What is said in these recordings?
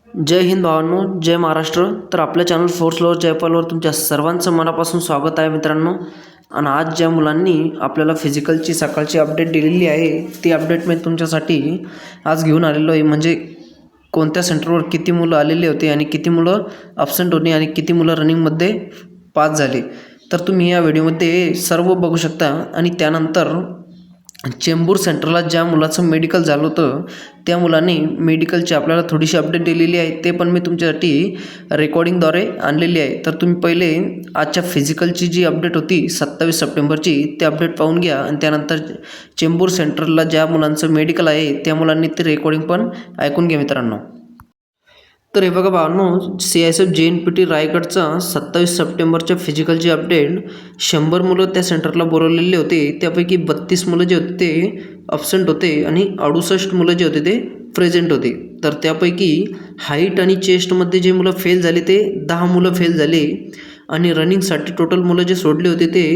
जय हिंद भावांनो, जय महाराष्ट्र. तर आपल्या चॅनल फोर्स लवर जयपालवर तुमच्या सर्वांचं मनापासून स्वागत आहे मित्रांनो. आणि आज ज्या मुलांनी आपल्याला फिजिकलची सकाळची अपडेट दिलेली आहे ती अपडेट मी तुमच्यासाठी आज घेऊन आलेलो आहे. म्हणजे कोणत्या सेंटरवर किती मुलं आलेली होती आणि किती मुलं ॲब्सेंट होती आणि किती मुलं रनिंगमध्ये पास झाले, तर तुम्ही या व्हिडिओमध्ये सर्व बघू शकता. आणि त्यानंतर चेंबूर सेंटरला ज्या मुलाचं मेडिकल झालं होतं त्या मुलाने मेडिकलची आपल्याला थोडीशी अपडेट दिलेली आहे, ते पण मी तुमच्यासाठी रेकॉर्डिंगद्वारे आणलेली आहे. तर तुम्ही पहिले आजच्या फिजिकलची जी अपडेट होती 27 सप्टेंबरची ती अपडेट पाहून घ्या. आणि त्यानंतर चेंबूर सेंटरला ज्या मुलांचं मेडिकल आहे त्या मुलांनी ते रेकॉर्डिंग पण ऐकून घ्या मित्रांनो. तर हे बघा भावांनो, CISF JNPT रायगडचा 27 सप्टेंबरच्या फिजिकलची अपडेट 100 मुलं त्या सेंटरला बोलवलेले होते. त्यापैकी 32 मुलं जे होते ते ॲब्सेंट होते आणि 68 मुलं जे होते ते प्रेझेंट होते. तर त्यापैकी हाईट आणि चेस्टमध्ये जे मुलं फेल झाले ते 10 मुलं फेल झाले. आणि रनिंगसाठी टोटल मुलं जे सोडले होते ते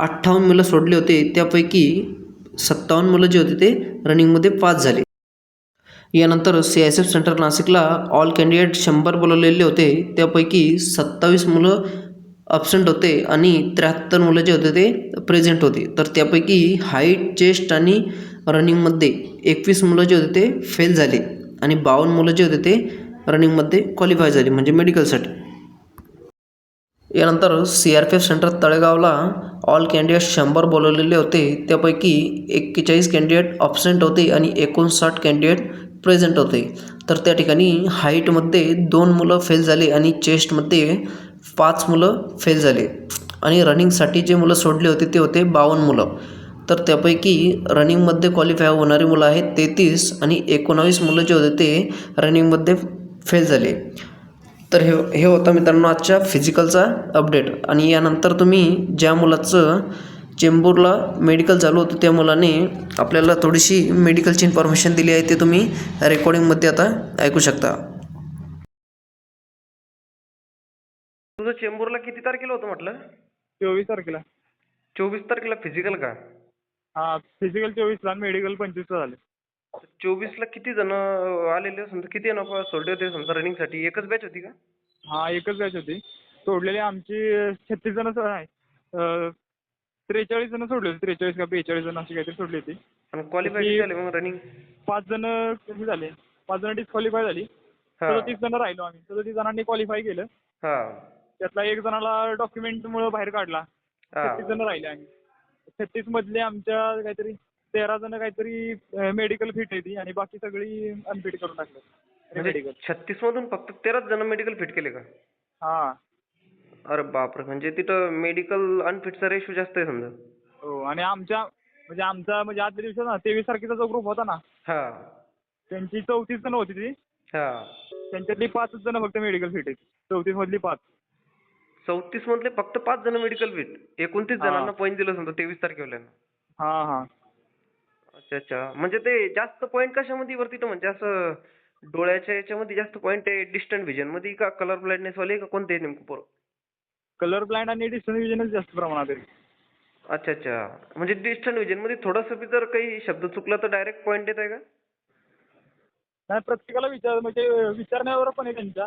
58 मुलं सोडले होते. त्यापैकी 57 मुलं जे होते ते रनिंगमध्ये पास झाले. यानंतर CISF सेंटर नाशिकला ऑल कॅन्डिडेट 100 बोलवलेले होते. त्यापैकी 27 मुलं ॲब्सेंट होते आणि 73 मुलं जे होते ते प्रेझेंट होते. तर त्यापैकी हाईट, चेस्ट आणि रनिंगमध्ये 21 मुलं जे होते ते फेल झाले आणि 52 मुलं जे होते ते रनिंगमध्ये क्वालिफाय झाले म्हणजे मेडिकलसाठी. यानंतर CRPF सेंटर तळेगावला ऑल कॅन्डिडेट 100 बोलवलेले होते. त्यापैकी 41 कॅन्डिडेट ॲब्सेंट होते आणि 59 कॅन्डिडेट प्रेझेंट होते. तर त्या ठिकाणी हाईटमध्ये 2 मुलं फेल झाले आणि चेस्टमध्ये 5 मुलं फेल झाले. आणि रनिंगसाठी जे मुलं सोडले होते ते होते 52 मुलं. तर त्यापैकी रनिंगमध्ये क्वालिफाय होणारी मुलं आहेत 33 आणि 19 मुलं जे होते ते रनिंगमध्ये फेल झाले. तर हे होतं मित्रांनो आजच्या फिजिकलचा अपडेट. आणि यानंतर तुम्ही ज्या मुलाचं चेंबूरला मेडिकल चालू होतं त्या मुलाने आपल्याला थोडीशी मेडिकलची इन्फॉर्मेशन दिली आहे, ते तुम्ही रेकॉर्डिंगमध्ये आता ऐकू शकता. तुझं चेंबूरला किती तारखेला होतं म्हटलं? 24 तारखेला. 24 तारखेला फिजिकल का? हा, फिजिकल 24 ला, मेडिकल 25 ला झाले. 24ला किती जण आलेले, समजा किती जण सोडले होते समजा रनिंगसाठी? एकच बॅच होती का? हा, एकच बॅच होती. सोडलेली आमची 36 जण आहे. 43 जण सोडले होते. 43 का 42 जण अशी काहीतरी सोडली होती. आणि क्वालिफाय किती झाले मग रनिंग? 5 जण कधी झाले, 5 जण डिस्क्वालिफाय झाली. हा 37 जण राहिलो आम्ही. 37 जणांनी क्वालिफाय केलं. हा त्यातला एक जणाला डॉक्युमेंटमुळे बाहेर काढला. हा 36 जण राहिले आम्ही. 36 मधले आमच्या काहीतरी 13 जण काहीतरी मेडिकल फिट आहे ती, आणि बाकी सगळी अनफिट करून टाकलं म्हणजे मेडिकल. 36 मधून फक्त 13 जण मेडिकल फिट केले का? हा. अरे बापरे, म्हणजे तिथं मेडिकल अनफिटचा रेशो जास्त आहे समजा. हो, आणि आमचा आदल्या दिवशी ना 23 तारखेचा जो ग्रुप होता ना, हा त्यांची 34 जण होती ती. हा त्यांच्यातली 5 जण फक्त मेडिकल फिट आहेत. 34 मधली 5. 34 मधले फक्त 5 जण मेडिकल फिट. 29 हा जणांना पॉईंट दिलं समजा 23 तारखेला. हा हा. अच्छा अच्छा, म्हणजे ते जास्त पॉईंट कशामध्ये वरती, तर म्हणजे असं डोळ्याच्या याच्यामध्ये जास्त पॉईंट आहे, डिस्टंट विजन मध्ये का कलर ब्लाइंडनेस वाले का कोणते नेमकं पोरं? कलर ब्लाइंड आणि डिस्टन्स विजनच जास्त प्रमाणात आहे. अच्छा अच्छा, म्हणजे डिस्टंट विजन मध्ये थोडंसं बी जर काही शब्द चुकला तर डायरेक्ट पॉईंट देत आहे का? नाही, प्रत्येकाला म्हणजे विचारण्यावर पण आहे त्यांच्या.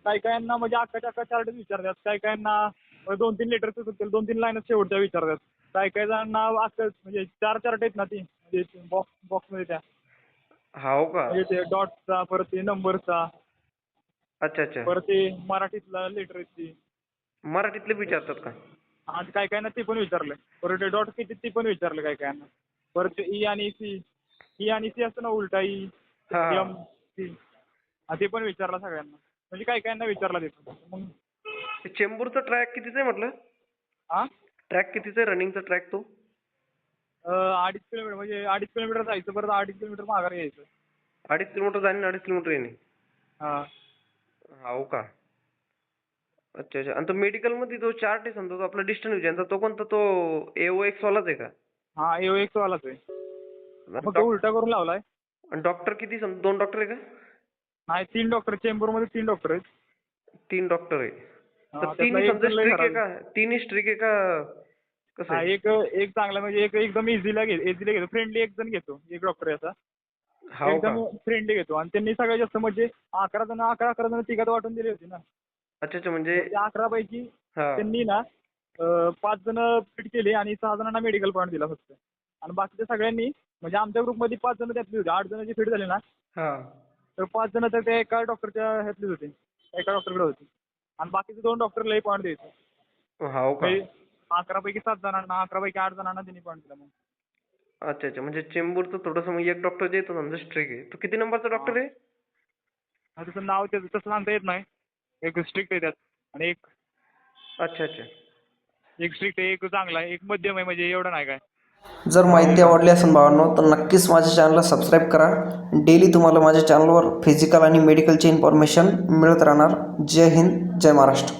काही काहींना म्हणजे अख्खा चार्टच विचारतात. काही काहींना 2-3 लेटरचं चुकतील, 2-3 लाईनच शेवटच्या विचारतात. काही काही जणांना अख्खं म्हणजे 4 चार्ट आहेत ना, ती म्हणजे बॉक्समध्ये त्या, हो का? म्हणजे ते डॉटचा, परत ते नंबरचा, अच्छा अच्छा, परत ते मराठीतला लेटर आहेत ती. मराठीतले विचारतात का? आणि काही काहींना ते पण विचारलं. परत ते डॉट किती ते पण विचारलं काही काहींना. परत ते ई आणि सी असतं ना, उलटा ई, हा एम सी, ते पण विचारलं सगळ्यांना. म्हणजे काही काहींना विचारला देतो मग. ते चेंबूरचा ट्रॅक कितीचा आहे म्हटलं? हा, ट्रॅक कितीचा आहे रनिंगचा ट्रॅक तो? 2.5 किलोमीटर, म्हणजे 2.5 किलोमीटर जायचं, परत 2.5 किलोमीटर माघारी यायचं. 2.5 किलोमीटर जाणे आणि 2.5 किलोमीटर येणे. हा. हो का? अच्छा अच्छा, आणि तो मेडिकल मध्ये जो चार्ट आहे समजा तो आपला डिस्टन्स विजनचा, तो कोणता, तो AOX वालाच आहे का? हा, AOX वालाच आहे. मग तो डॉक्टर उलटा करून लावलाय. डॉक्टर किती समजा, 2 डॉक्टर आहे का? नाही, 3 डॉक्टर. चेंबूरमध्ये 3 डॉक्टर आहेत. 3 डॉक्टर आहे. तर त्यातला तिन्ही एक समजा जण लय स्ट्रिक आहे खराब आहे. का? तिन्ही स्ट्रिक आहे का कसं हा, आहे? एक चांगला, म्हणजे एक एकदम इझिली घेतो, फ्रेंडली एक जण घेतो, एक डॉक्टर आहे असा. हो का? एकदम फ्रेंडली घेतो. आणि त्यांनी सगळ्यात जास्त म्हणजे 11 जण तिघात वाटून दिली होती ना. अच्छा अच्छा, म्हणजे त्या 11 पैकी हा त्यांनी ना 5 जण फिट केले आणि 6 जणांना मेडिकल पॉईंट दिला फक्त. आणि बाकीच्या सगळ्यांनी म्हणजे आमच्या ग्रुपमध्ये 5 जण त्यातली होते. 8 जण जे फिट झाले ना, हा तर 5 जण तर त्या एका डॉक्टरच्या ह्यातलेच होते. एका डॉक्टरकडे होते. आणि बाकीचे 2 डॉक्टर लई पॉईंट द्यायचे. हो का? म्हणजे 11 पैकी 7 जणांना, 11 पैकी 8 जणांना त्यांनी पॉईंट दिला मग. अच्छा अच्छा, म्हणजे चेंबूरचं थोडंसं मग एक डॉक्टर जे येतो समजा स्ट्रिक आहे, तो किती नंबरचा हां. डॉक्टर आहे? त्याचं नाव त्याचं तसं सांगता येत नाही. एक स्ट्रिक्ट आहे त्यात आणि अच्छा अच्छा. एक स्ट्रिक्ट आहे, एक चांगला आहे, एक मध्यम आहे, म्हणजे एवढं नाही काय. जर हो माहिती का? आवडली असेल भावांनो तर नक्कीच माझ्या चॅनलला सबस्क्राईब करा. डेली तुम्हाला माझ्या चॅनलवर फिजिकल आणि मेडिकलची इन्फॉर्मेशन मिळत राहणार. जय हिंद, जय महाराष्ट्र.